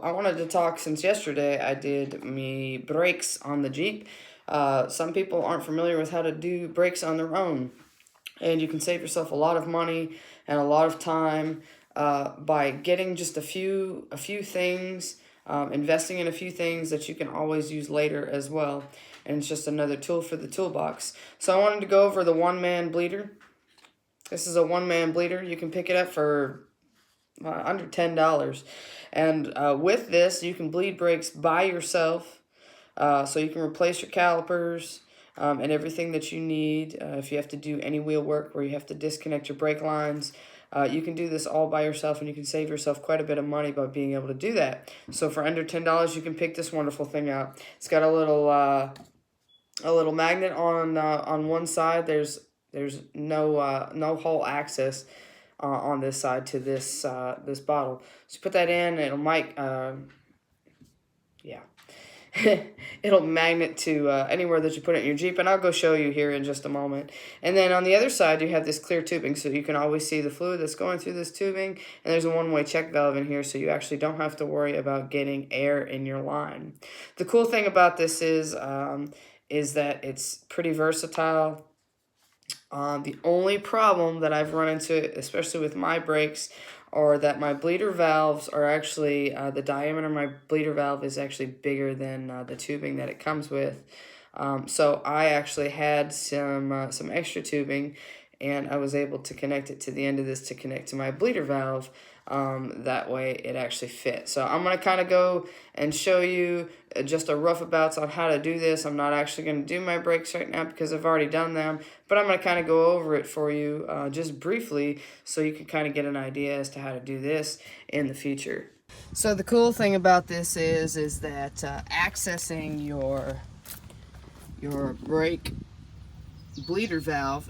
I wanted to talk since yesterday I did me brakes on the Jeep. Some people aren't familiar with how to do brakes on their own, and you can save yourself a lot of money and a lot of time by getting just a few things, investing in a few things that you can always use later as well. And it's just another tool for the toolbox. So I wanted to go over the one-man bleeder. This is a one-man bleeder. You can pick it up for under $10. And with this, you can bleed brakes by yourself. So you can replace your calipers and everything that you need. If you have to do any wheel work where you have to disconnect your brake lines, you can do this all by yourself, and you can save yourself quite a bit of money by being able to do that. So for under $10, you can pick this wonderful thing out. It's got a little magnet on one side. There's no hole access on this side to this bottle. So put that in, and it'll magnet to anywhere that you put it in your Jeep, and I'll go show you here in just a moment. And then on the other side, you have this clear tubing, so you can always see the fluid that's going through this tubing, and there's a one-way check valve in here, so you actually don't have to worry about getting air in your line. The cool thing about this is that it's pretty versatile. The only problem that I've run into, especially with my brakes, are that my bleeder valves are actually, the diameter of my bleeder valve is actually bigger than the tubing that it comes with. So I actually had some extra tubing, and I was able to connect it to the end of this to connect to my bleeder valve. That way it actually fits. So I'm going to kind of go and show you just a rough abouts on how to do this. I'm not actually going to do my brakes right now because I've already done them, but I'm going to kind of go over it for you just briefly so you can kind of get an idea as to how to do this in the future. So the cool thing about this is that accessing your brake bleeder valve,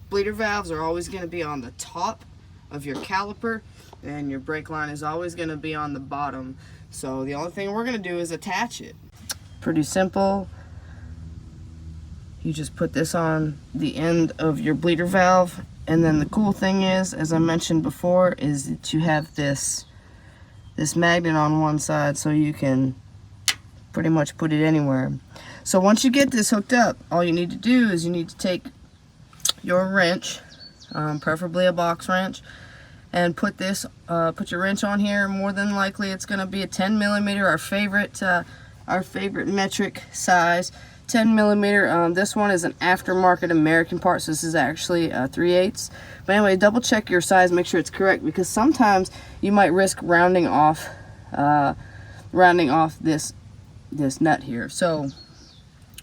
bleeder valves are always going to be on the top of your caliper, and your brake line is always going to be on the bottom. So the only thing we're going to do is attach it. Pretty simple. You just put this on the end of your bleeder valve, and then the cool thing is, as I mentioned before, is that you have this magnet on one side, so you can pretty much put it anywhere. So once you get this hooked up, all you need to do is you need to take your wrench, preferably a box wrench, and put your wrench on here. More than likely it's going to be a 10 millimeter, our favorite metric size, 10 millimeter. This one is an aftermarket American part, so this is actually 3/8. But anyway, double check your size, make sure it's correct, because sometimes you might risk rounding off this nut here. So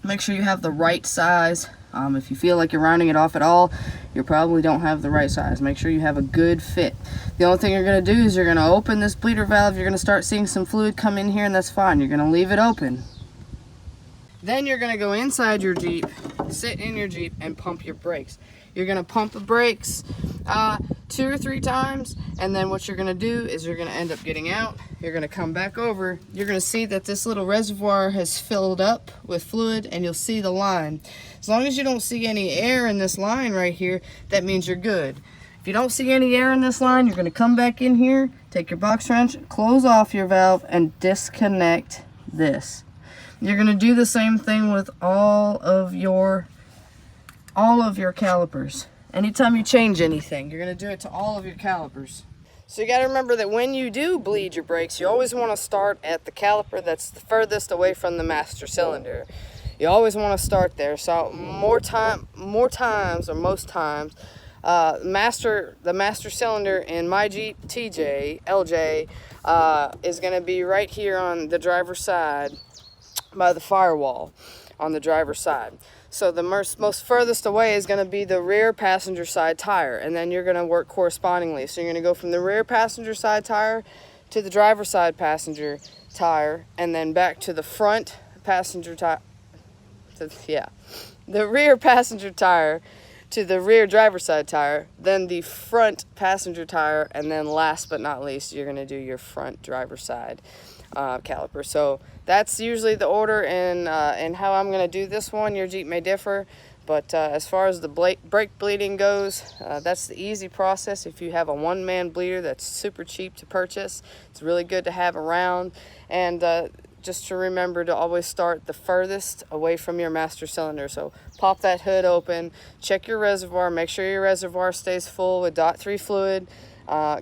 make sure you have the right size. If you feel like you're rounding it off at all, you probably don't have the right size. Make sure you have a good fit. The only thing you're going to do is you're going to open this bleeder valve. You're going to start seeing some fluid come in here, and that's fine. You're going to leave it open. Then you're going to go inside your Jeep, sit in your Jeep, and pump your brakes. You're going to pump the brakes 2 or 3 times, and then what you're going to do is you're going to end up getting out. You're going to come back over. You're going to see that this little reservoir has filled up with fluid, and you'll see the line. As long as you don't see any air in this line right here, that means you're good. If you don't see any air in this line, you're going to come back in here, take your box wrench, close off your valve, and disconnect this. You're going to do the same thing with all of your calipers. Anytime you change anything, you're going to do it to all of your calipers. So you got to remember that when you do bleed your brakes, you always want to start at the caliper that's the furthest away from the master cylinder. You always want to start there. So most times, the master cylinder in my Jeep TJ, LJ, is going to be right here on the driver's side by the firewall on the driver's side. So the most furthest away is going to be the rear passenger side tire, and then you're going to work correspondingly. So you're going to go from the rear passenger side tire to the driver's side passenger tire, and then back to the front passenger tire. The rear passenger tire to the rear driver's side tire, then the front passenger tire, and then last but not least, you're going to do your front driver's side caliper. So that's usually the order and how I'm going to do this one. Your Jeep may differ, But as far as the brake bleeding goes, that's the easy process. If you have a one-man bleeder, that's super cheap to purchase. It's really good to have around. And just to remember to always start the furthest away from your master cylinder. So pop that hood open, check your reservoir, make sure your reservoir stays full with DOT3 fluid.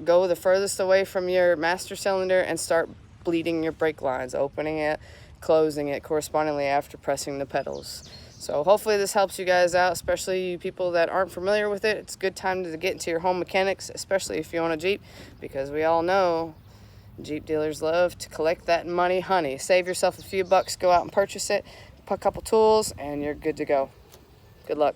Go the furthest away from your master cylinder and start bleeding your brake lines, opening it, closing it correspondingly after pressing the pedals. So hopefully this helps you guys out, especially you people that aren't familiar with it. It's a good time to get into your home mechanics, especially if you own a Jeep, because we all know Jeep dealers love to collect that money, honey. Save yourself a few bucks, go out and purchase it, put a couple tools, and you're good to go. Good luck.